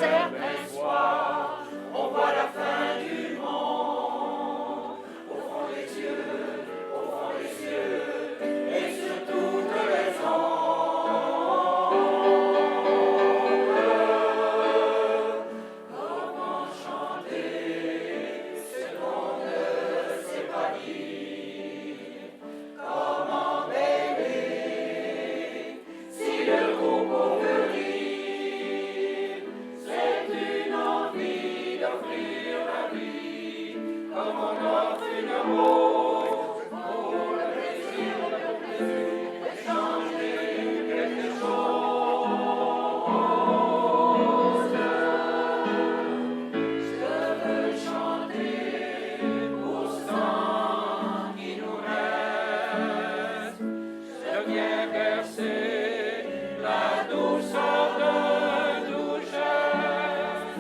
certain soir, on voit la fin du monde. Au fond des cieux, et sur toutes les ondes. Comment chanter ce qu'on ne sait pas dire? Comment bêler si le troupeau veut rire? C'est une envie d'offrir la vie, comme on offre une rose pour le plaisir d'échanger quelque chose. Je veux chanter pour ce temps qui nous reste. Je viens bercer la douceur d'un doux geste.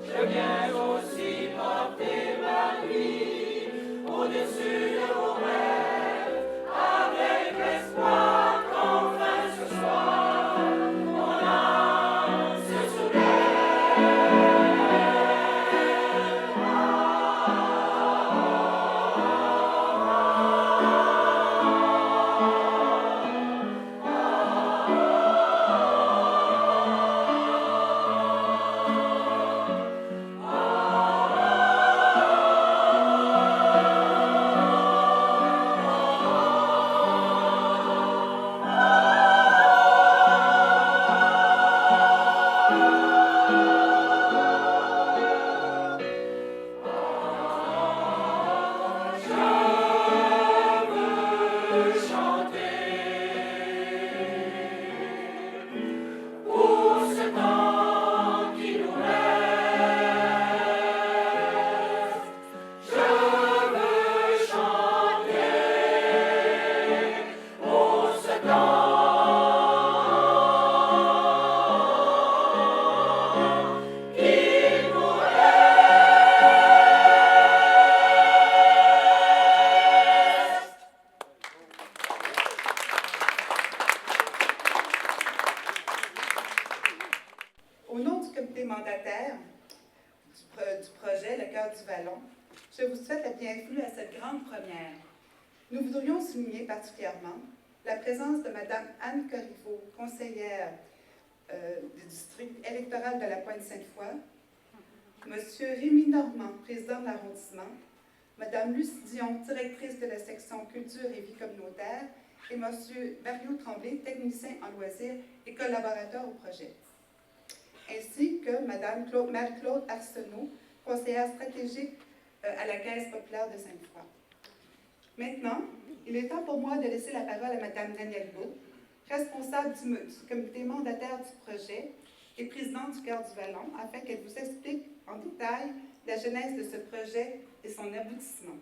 Je viens aussi porter ma vie au-dessus de vos rêves, avec l'espoir qu'enfin ce soir, mon âme se pour ce temps qui nous reste. Je veux chanter pour ce temps qui nous reste. Au nom du comité mandataire du projet Le Cœur du Vallon, je vous souhaite la bienvenue à cette grande première. Nous voudrions souligner particulièrement la présence de Mme Anne Corriveau, conseillère du district électoral de la Pointe-Sainte-Foy, M. Rémi Normand, président de l'arrondissement, Mme Lucie Dion, directrice de la section culture et vie communautaire, et M. Mario Tremblay, technicien en loisirs et collaborateur au projet, ainsi que Mme Marie-Claude Arsenault, conseillère stratégique à la Caisse populaire de Sainte-Foy. Maintenant, il est temps pour moi de laisser la parole à Mme Danielle Beau, responsable du comité mandataire du projet et présidente du Cœur du Vallon, afin qu'elle vous explique en détail la genèse de ce projet et son aboutissement.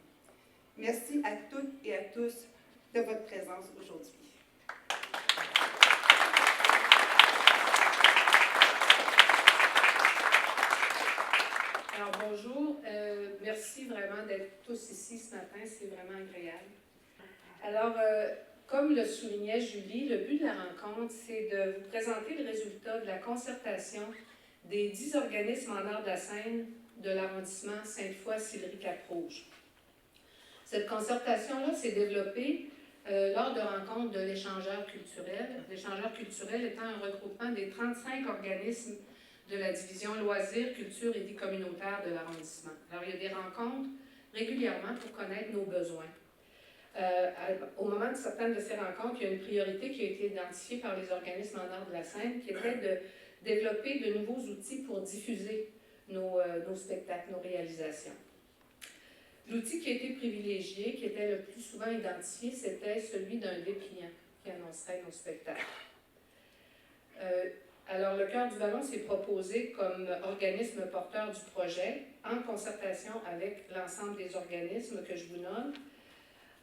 Merci à toutes et à tous de votre présence aujourd'hui. Alors bonjour, merci vraiment d'être tous ici ce matin, c'est vraiment agréable. Alors, comme le soulignait Julie, le but de la rencontre, c'est de vous présenter le résultat de la concertation des 10 organismes en art de la scène de l'arrondissement Sainte-Foy-Sillery-Cap-Rouge. Cette concertation-là s'est développée lors de rencontres de l'échangeur culturel. L'échangeur culturel étant un regroupement des 35 organismes de la division loisirs, culture et vie communautaire de l'arrondissement. Alors, il y a des rencontres régulièrement pour connaître nos besoins. Au moment de certaines de ces rencontres, il y a une priorité qui a été identifiée par les organismes en art de la scène, qui était de développer de nouveaux outils pour diffuser nos spectacles, nos réalisations. L'outil qui a été privilégié, qui était le plus souvent identifié, c'était celui d'un dépliant qui annoncerait nos spectacles. Alors, le Cœur du Vallon s'est proposé comme organisme porteur du projet, en concertation avec l'ensemble des organismes que je vous nomme.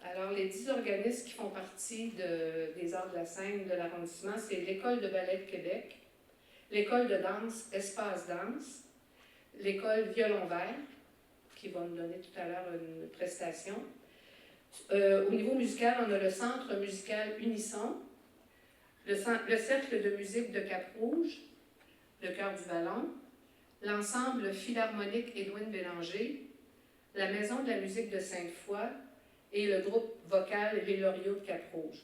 Alors, les 10 organismes qui font partie des arts de la scène de l'arrondissement, c'est l'École de ballet de Québec, l'École de danse Espace Danse, l'École Violon Vert, qui va nous donner tout à l'heure une prestation. Au niveau musical, on a le Centre musical Unisson, le Cercle de musique de Cap-Rouge, le Cœur du Vallon, l'ensemble philharmonique Édouine Bélanger, la Maison de la musique de Sainte-Foy et le groupe vocal Les Loriots de Cap-Rouge.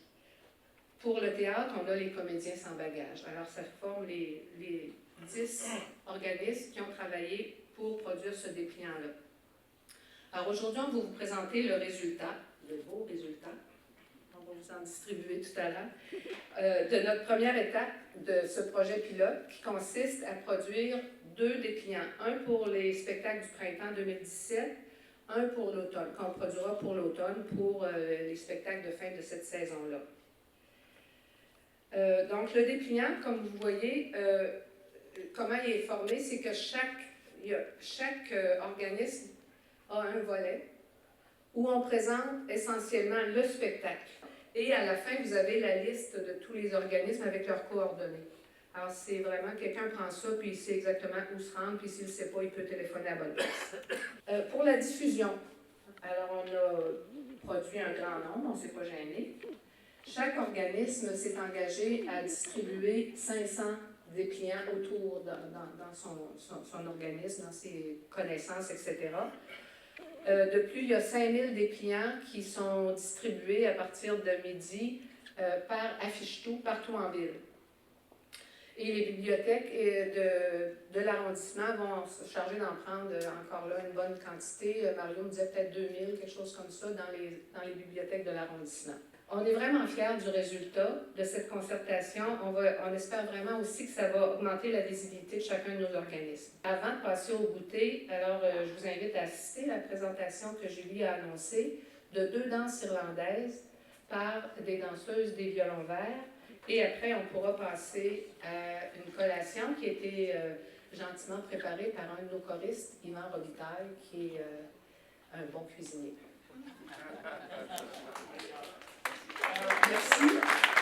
Pour le théâtre, on a les comédiens sans bagage. Alors, ça forme les 10 organismes qui ont travaillé pour produire ce dépliant-là. Alors, aujourd'hui, on va vous présenter le résultat, le beau résultat, on va vous en distribuer tout à l'heure, de notre première étape de ce projet pilote qui consiste à produire 2 dépliants. Un pour les spectacles du printemps 2017, un pour l'automne, qu'on produira pour l'automne pour les spectacles de fin de cette saison-là. Donc, le dépliant, comme vous voyez, comment il est formé, c'est que chaque organisme a un volet où on présente essentiellement le spectacle. Et à la fin, vous avez la liste de tous les organismes avec leurs coordonnées. Alors, c'est vraiment, quelqu'un prend ça, puis il sait exactement où se rendre, puis s'il ne sait pas, il peut téléphoner à la bonne place. Pour la diffusion, alors on a produit un grand nombre, on ne s'est pas gêné. Chaque organisme s'est engagé à distribuer 500 dépliants autour dans son organisme, dans ses connaissances, etc. De plus, il y a 5000 dépliants qui sont distribués à partir de midi par Affiche-Tout partout en ville. Et les bibliothèques de l'arrondissement vont se charger d'en prendre encore là une bonne quantité. Mario me disait peut-être 2000, quelque chose comme ça, dans les bibliothèques de l'arrondissement. On est vraiment fiers du résultat de cette concertation. On espère vraiment aussi que ça va augmenter la visibilité de chacun de nos organismes. Avant de passer au goûter, alors je vous invite à assister à la présentation que Julie a annoncée de 2 danses irlandaises par des danseuses des violons verts. Et après, on pourra passer à une collation qui a été gentiment préparée par un de nos choristes, Yvan Robitaille, qui est un bon cuisinier. Merci.